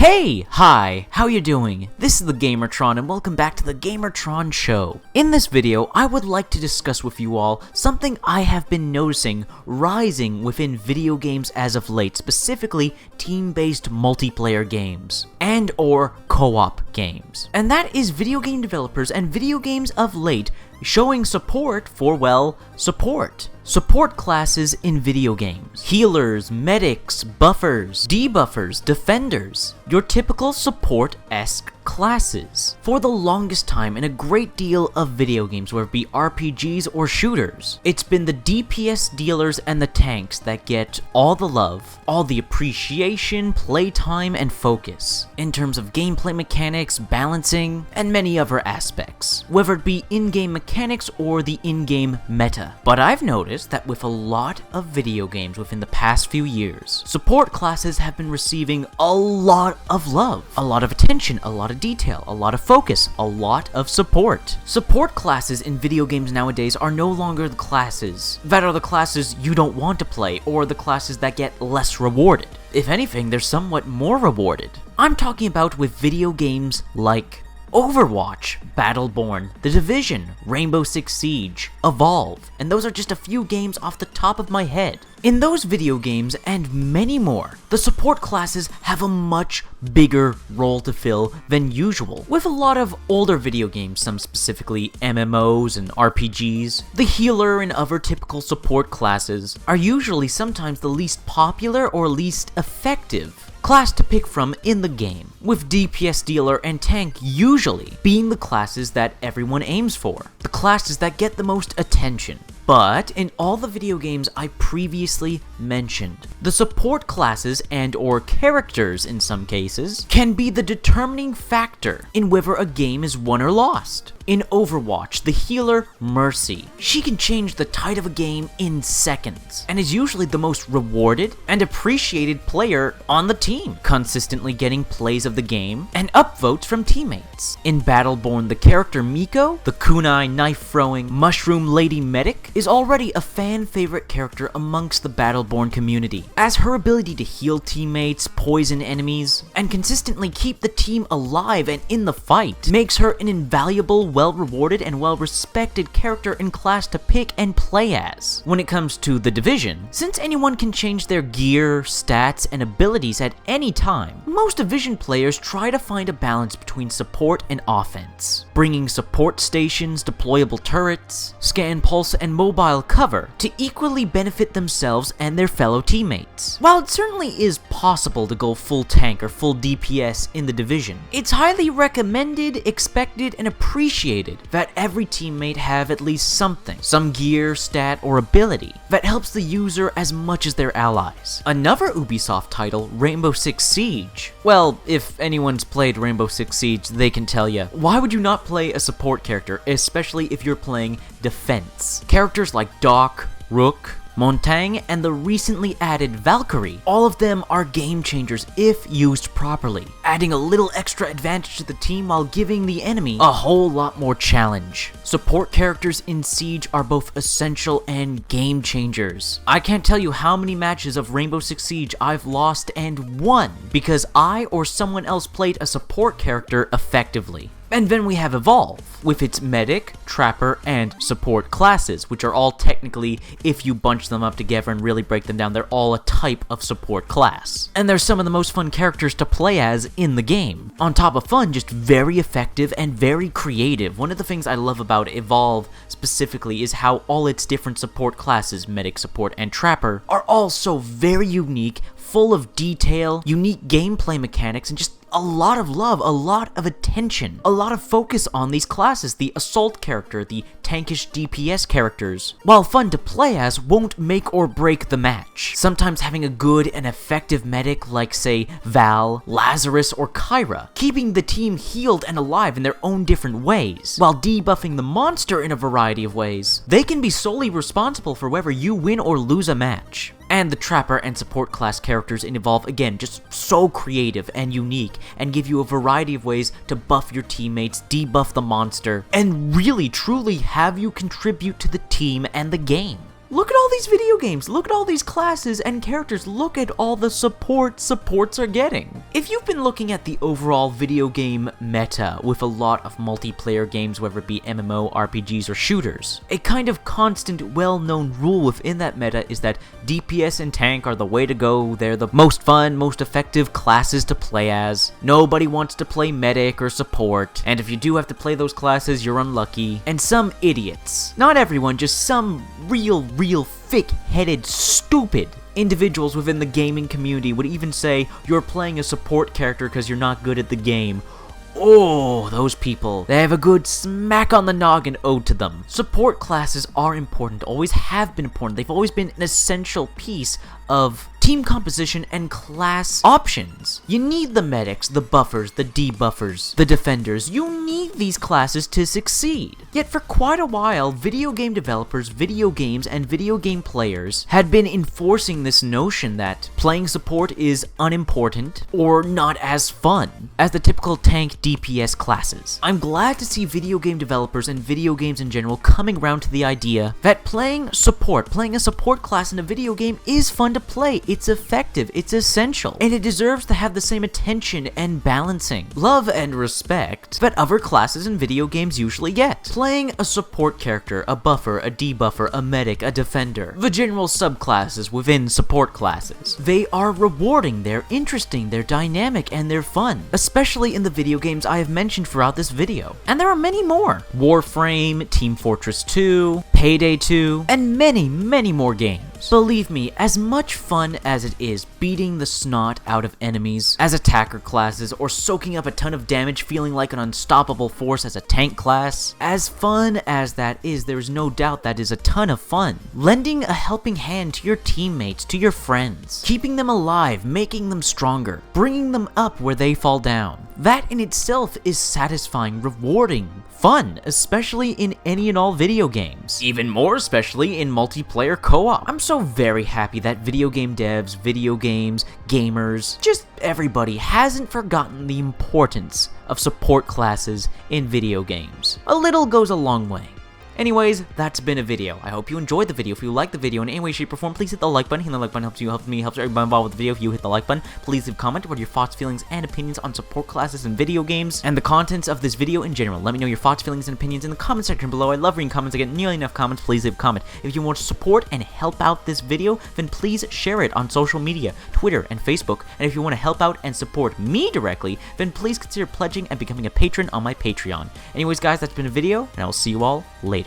Hey! Hi! How you doing? This is the Gamertron and welcome back to the Gamertron Show. In this video, I would like to discuss with you all something I have been noticing rising within video games as of late, specifically team-based multiplayer games and or co-op games. And that is video game developers and video games of late showing support for, well, support. Support classes in video games. Healers, medics, buffers, debuffers, defenders. Your typical support-esque classes. For the longest time in a great deal of video games, whether it be RPGs or shooters, it's been the DPS dealers and the tanks that get all the love, all the appreciation, playtime, and focus, in terms of gameplay mechanics, balancing, and many other aspects, whether it be in-game mechanics or the in-game meta. But I've noticed that with a lot of video games within the past few years, support classes have been receiving a lot of love, a lot of attention, a lot of detail, a lot of focus, a lot of support. Support classes in video games nowadays are no longer the classes that are the classes you don't want to play or the classes that get less rewarded. If anything, they're somewhat more rewarded. I'm talking about with video games like Overwatch, Battleborn, The Division, Rainbow Six Siege, Evolve, and those are just a few games off the top of my head. In those video games, and many more, the support classes have a much bigger role to fill than usual. With a lot of older video games, some specifically MMOs and RPGs, the healer and other typical support classes are usually sometimes the least popular or least effective class to pick from in the game, with DPS dealer and tank usually being the classes that everyone aims for, the classes that get the most attention. But in all the video games I previously mentioned, the support classes and or characters in some cases can be the determining factor in whether a game is won or lost. In Overwatch, the healer Mercy, she can change the tide of a game in seconds, and is usually the most rewarded and appreciated player on the team, consistently getting plays of the game and upvotes from teammates. In Battleborn, the character Miko, the kunai knife-throwing mushroom lady medic, is already a fan-favorite character amongst the Battleborn community, as her ability to heal teammates, poison enemies, and consistently keep the team alive and in the fight makes her an invaluable, well-rewarded, and well-respected character and class to pick and play as. When it comes to The Division, since anyone can change their gear, stats, and abilities at any time, most Division players try to find a balance between support and offense, bringing support stations, deployable turrets, scan pulse, and mobile cover to equally benefit themselves and their fellow teammates. While it certainly is possible to go full tank or full DPS in The Division, it's highly recommended, expected, and appreciated that every teammate have at least something, some gear, stat, or ability that helps the user as much as their allies. Another Ubisoft title, Rainbow Six Siege. Well, if anyone's played Rainbow Six Siege, they can tell you, why would you not play a support character, especially if you're playing defense? Characters like Doc, Rook, Montang, and the recently added Valkyrie, all of them are game changers if used properly, adding a little extra advantage to the team while giving the enemy a whole lot more challenge. Support characters in Siege are both essential and game changers. I can't tell you how many matches of Rainbow Six Siege I've lost and won because I or someone else played a support character effectively. And then we have Evolve, with its medic, trapper, and support classes, which are all technically, if you bunch them up together and really break them down, they're all a type of support class. And they're some of the most fun characters to play as in the game. On top of fun, just very effective and very creative. One of the things I love about Evolve specifically is how all its different support classes, medic, support, and trapper, are all so very unique, full of detail, unique gameplay mechanics, and just a lot of love, a lot of attention, a lot of focus on these classes. The assault character, the tankish DPS characters, while fun to play as, won't make or break the match. Sometimes having a good and effective medic like, say, Val, Lazarus, or Kyra, keeping the team healed and alive in their own different ways, while debuffing the monster in a variety of ways, they can be solely responsible for whether you win or lose a match. And the Trapper and Support class characters in Evolve, again, just so creative and unique, and give you a variety of ways to buff your teammates, debuff the monster, and really truly have you contribute to the team and the game. Look at all these video games, look at all these classes and characters, look at all the supports are getting. If you've been looking at the overall video game meta with a lot of multiplayer games, whether it be MMO, RPGs, or shooters, a kind of constant, well-known rule within that meta is that DPS and tank are the way to go. They're the most fun, most effective classes to play as. Nobody wants to play medic or support, and if you do have to play those classes, you're unlucky. And some idiots, not everyone, just some real thick-headed, stupid individuals within the gaming community would even say you're playing a support character because you're not good at the game. Oh, those people. They have a good smack on the noggin owed to them. Support classes are important, always have been important. They've always been an essential piece of team composition and class options. You need the medics, the buffers, the debuffers, the defenders. You need these classes to succeed. Yet for quite a while, video game developers, video games, and video game players had been enforcing this notion that playing support is unimportant or not as fun as the typical tank DPS classes. I'm glad to see video game developers and video games in general coming around to the idea that playing a support class in a video game is fun to play. It's effective, it's essential, and it deserves to have the same attention and balancing, love and respect that other classes in video games usually get. Playing a support character, a buffer, a debuffer, a medic, a defender, the general subclasses within support classes, they are rewarding, they're interesting, they're dynamic, and they're fun, especially in the video games I have mentioned throughout this video. And there are many more. Warframe, Team Fortress 2, Payday 2, and many more games. Believe me, as much fun as it is beating the snot out of enemies as attacker classes or soaking up a ton of damage feeling like an unstoppable force as a tank class, as fun as that is, there is no doubt that is a ton of fun. Lending a helping hand to your teammates, to your friends, keeping them alive, making them stronger, bringing them up where they fall down. That in itself is satisfying, rewarding, fun, especially in any and all video games. Even more especially in multiplayer co-op. I'm so very happy that video game devs, video games, gamers, just everybody hasn't forgotten the importance of support classes in video games. A little goes a long way. Anyways, that's been a video. I hope you enjoyed the video. If you liked the video in any way, shape, or form, please hit the like button. Hitting the like button helps you, helps me, helps everybody involved with the video. If you hit the like button, please leave a comment about your thoughts, feelings, and opinions on support classes in video games and the contents of this video in general. Let me know your thoughts, feelings, and opinions in the comment section below. I love reading comments. I get nearly enough comments. Please leave a comment. If you want to support and help out this video, then please share it on social media, Twitter and Facebook. And if you want to help out and support me directly, then please consider pledging and becoming a patron on my Patreon. Anyways, guys, that's been a video, and I will see you all later.